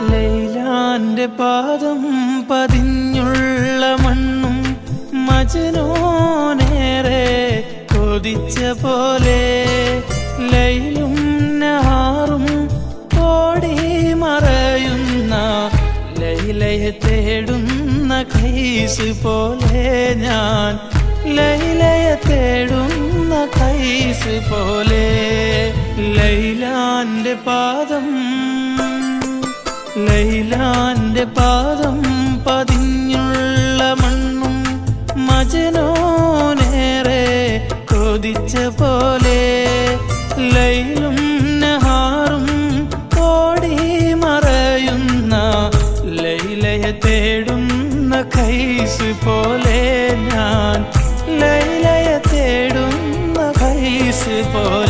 ലൈലാന്റെ പാദം പതിഞ്ഞുള്ള മണ്ണും മജ്നൂനേറെ കൊതിച്ച പോലെ ലൈലും നഹാറും ഓടി മറയുന്ന ലൈലയെ തേടുന്ന ഖൈസ് പോലെ ഞാൻ ലൈലയെ തേടുന്ന ഖൈസ് പോലെ ലൈലാന്റെ പാദം പതിഞ്ഞുള്ള മണ്ണും മജ്നൂനേറെ കൊതിച്ച പോലെ ലൈലും നഹാറും ഓടി മറയുന്ന ലൈലയെ തേടുന്ന ഖൈസ് പോലെ ഞാൻ ലൈലയെ തേടുന്ന ഖൈസ് പോലെ